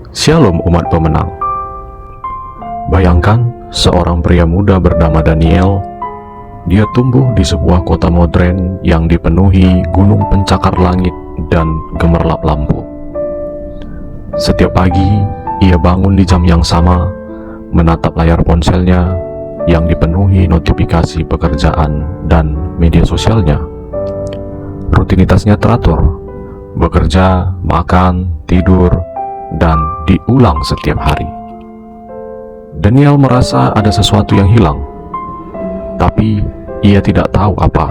Shalom umat pemenang. Bayangkan seorang pria muda bernama Daniel. Dia tumbuh di sebuah kota modern yang dipenuhi gunung pencakar langit dan gemerlap lampu. Setiap pagi, ia bangun di jam yang sama, menatap layar ponselnya yang dipenuhi notifikasi pekerjaan dan media sosialnya. Rutinitasnya teratur, bekerja, makan, tidur, dan diulang setiap hari. Daniel merasa ada sesuatu yang hilang, tapi ia tidak tahu apa.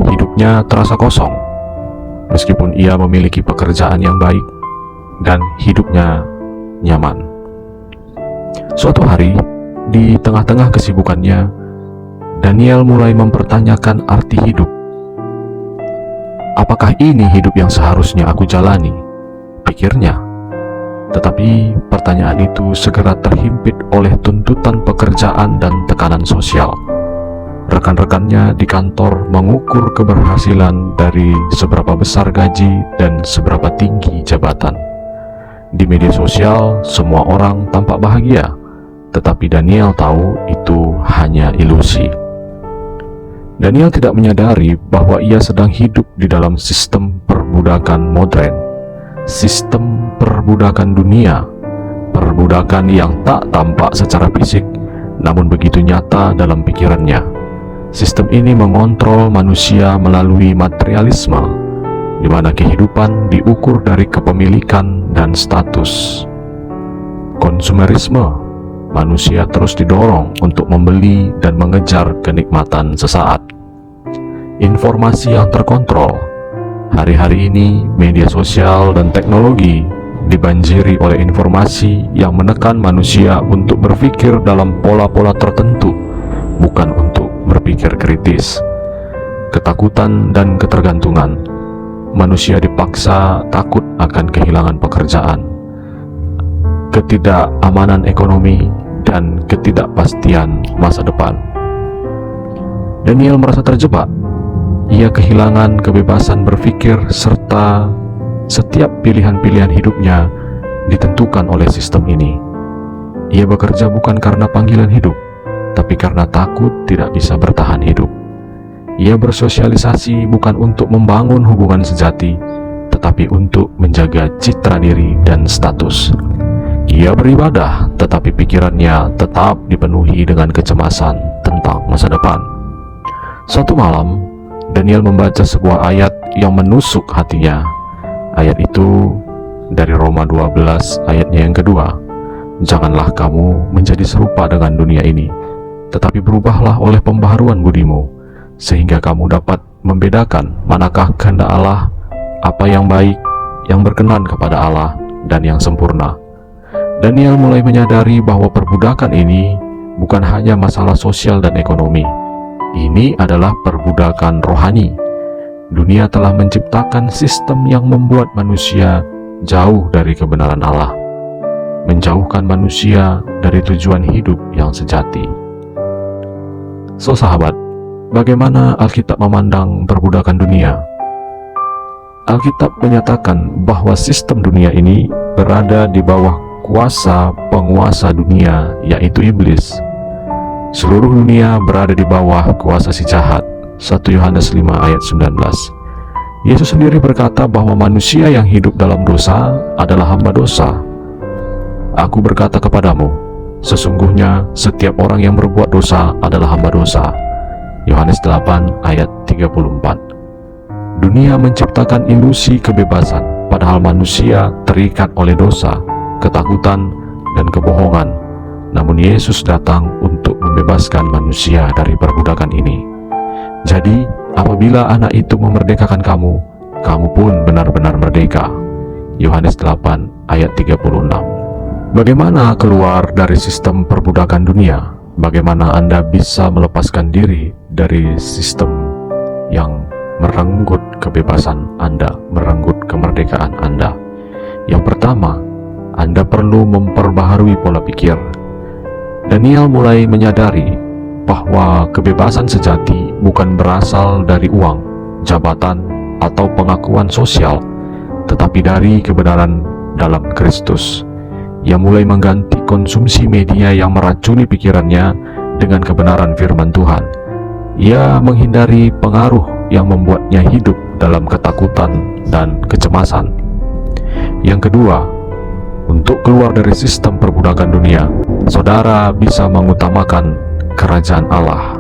Hidupnya terasa kosong, meskipun ia memiliki pekerjaan yang baik dan hidupnya nyaman. Suatu hari, di tengah-tengah kesibukannya, Daniel mulai mempertanyakan arti hidup. Apakah ini hidup yang seharusnya aku jalani? Pikirnya. Tetapi pertanyaan itu segera terhimpit oleh tuntutan pekerjaan dan tekanan sosial. Rekan-rekannya di kantor mengukur keberhasilan dari seberapa besar gaji dan seberapa tinggi jabatan. Di media sosial, semua orang tampak bahagia, tetapi Daniel tahu itu hanya ilusi. Daniel tidak menyadari bahwa ia sedang hidup di dalam sistem perbudakan modern. Sistem perbudakan dunia, perbudakan yang tak tampak secara fisik, namun begitu nyata dalam pikirannya. Sistem ini mengontrol manusia melalui materialisme, di mana kehidupan diukur dari kepemilikan dan status. Konsumerisme, manusia terus didorong untuk membeli dan mengejar kenikmatan sesaat. Informasi yang terkontrol. Hari-hari ini, media sosial dan teknologi dibanjiri oleh informasi yang menekan manusia untuk berpikir dalam pola-pola tertentu, bukan untuk berpikir kritis. Ketakutan dan ketergantungan. Manusia dipaksa takut akan kehilangan pekerjaan, ketidakamanan ekonomi, dan ketidakpastian masa depan. Daniel merasa terjebak. Ia kehilangan kebebasan berpikir serta setiap pilihan-pilihan hidupnya ditentukan oleh sistem ini. Ia bekerja bukan karena panggilan hidup, tapi karena takut tidak bisa bertahan hidup. Ia bersosialisasi bukan untuk membangun hubungan sejati, tetapi untuk menjaga citra diri dan status. Ia beribadah, tetapi pikirannya tetap dipenuhi dengan kecemasan tentang masa depan. Suatu malam, Daniel membaca sebuah ayat yang menusuk hatinya. Ayat itu dari Roma 12 ayatnya yang kedua. Janganlah kamu menjadi serupa dengan dunia ini, tetapi berubahlah oleh pembaharuan budimu, sehingga kamu dapat membedakan manakah kehendak Allah, apa yang baik, yang berkenan kepada Allah, dan yang sempurna. Daniel mulai menyadari bahwa perbudakan ini bukan hanya masalah sosial dan ekonomi. Ini adalah perbudakan rohani. Dunia telah menciptakan sistem yang membuat manusia jauh dari kebenaran Allah, menjauhkan manusia dari tujuan hidup yang sejati. So sahabat, bagaimana Alkitab memandang perbudakan dunia? Alkitab menyatakan bahwa sistem dunia ini berada di bawah kuasa penguasa dunia, yaitu iblis. Seluruh dunia berada di bawah kuasa si jahat. 1 Yohanes 5 ayat 19. Yesus sendiri berkata bahwa manusia yang hidup dalam dosa adalah hamba dosa. Aku berkata kepadamu, sesungguhnya setiap orang yang berbuat dosa adalah hamba dosa. Yohanes 8 ayat 34. Dunia menciptakan ilusi kebebasan, padahal manusia terikat oleh dosa, ketakutan, dan kebohongan. Namun Yesus datang untuk membebaskan manusia dari perbudakan ini. Jadi, apabila anak itu memerdekakan kamu, kamu pun benar-benar merdeka. Yohanes 8 ayat 36. Bagaimana keluar dari sistem perbudakan dunia? Bagaimana Anda bisa melepaskan diri dari sistem yang merenggut kebebasan Anda, merenggut kemerdekaan Anda? Yang pertama, Anda perlu memperbaharui pola pikir. Daniel mulai menyadari bahwa kebebasan sejati bukan berasal dari uang, jabatan, atau pengakuan sosial, tetapi dari kebenaran dalam Kristus. ia mulai mengganti konsumsi media yang meracuni pikirannya dengan kebenaran firman Tuhan. Ia menghindari pengaruh yang membuatnya hidup dalam ketakutan dan kecemasan. Yang kedua, untuk keluar dari sistem perbudakan dunia, saudara bisa mengutamakan kerajaan Allah.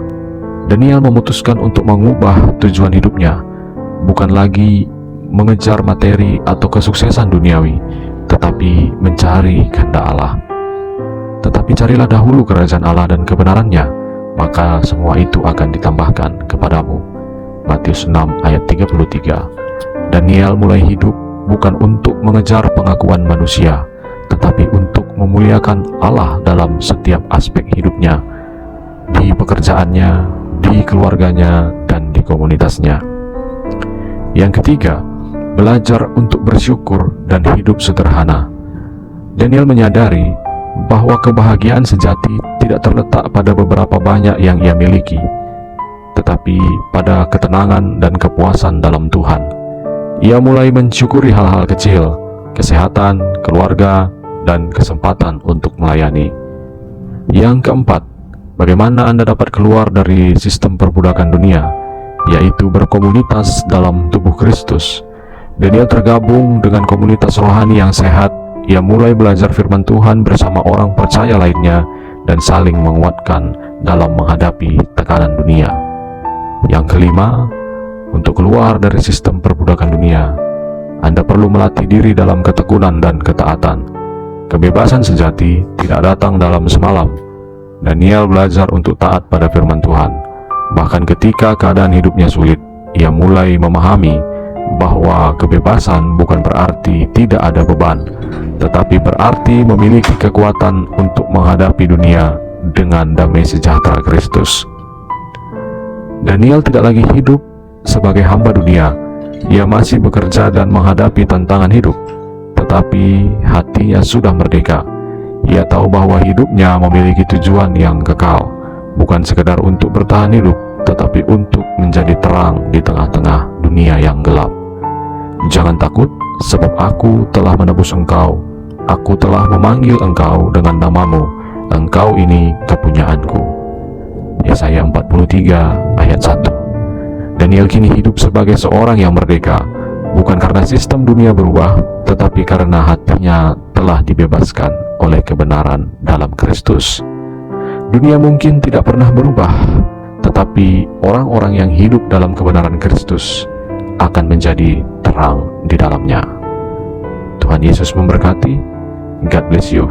Daniel memutuskan untuk mengubah tujuan hidupnya, bukan lagi mengejar materi atau kesuksesan duniawi, tetapi mencari kehendak Allah. Tetapi carilah dahulu kerajaan Allah dan kebenarannya, maka semua itu akan ditambahkan kepadamu. Matius 6 ayat 33. Daniel mulai hidup bukan untuk mengejar pengakuan manusia, tetapi untuk memuliakan Allah dalam setiap aspek hidupnya, di pekerjaannya, di keluarganya, dan di komunitasnya. Yang ketiga, belajar untuk bersyukur dan hidup sederhana. Daniel menyadari bahwa kebahagiaan sejati tidak terletak pada beberapa banyak yang ia miliki, tetapi pada ketenangan dan kepuasan dalam Tuhan. Ia mulai mensyukuri hal-hal kecil, kesehatan, keluarga, dan kesempatan untuk melayani. Yang keempat, bagaimana Anda dapat keluar dari sistem perbudakan dunia, yaitu berkomunitas dalam tubuh Kristus. Daniel tergabung dengan komunitas rohani yang sehat. Ia mulai belajar firman Tuhan bersama orang percaya lainnya dan saling menguatkan dalam menghadapi tekanan dunia. Yang kelima, untuk keluar dari sistem perbudakan dunia, Anda perlu melatih diri dalam ketekunan dan ketaatan. Kebebasan sejati tidak datang dalam semalam. Daniel belajar untuk taat pada firman Tuhan. Bahkan ketika keadaan hidupnya sulit, ia mulai memahami bahwa kebebasan bukan berarti tidak ada beban, tetapi berarti memiliki kekuatan untuk menghadapi dunia dengan damai sejahtera Kristus. Daniel tidak lagi hidup sebagai hamba dunia. Ia masih bekerja dan menghadapi tantangan hidup, tetapi hatinya sudah merdeka. Ia tahu bahwa hidupnya memiliki tujuan yang kekal, bukan sekedar untuk bertahan hidup, tetapi untuk menjadi terang di tengah-tengah dunia yang gelap. Jangan takut, sebab aku telah menebus engkau. Aku telah memanggil engkau dengan namamu. Engkau ini kepunyaanku. Yesaya 43 ayat 1. Daniel kini hidup sebagai seorang yang merdeka, bukan karena sistem dunia berubah, tetapi karena hatinya telah dibebaskan oleh kebenaran dalam Kristus. Dunia mungkin tidak pernah berubah, tetapi orang-orang yang hidup dalam kebenaran Kristus akan menjadi terang di dalamnya. Tuhan Yesus memberkati. God bless you.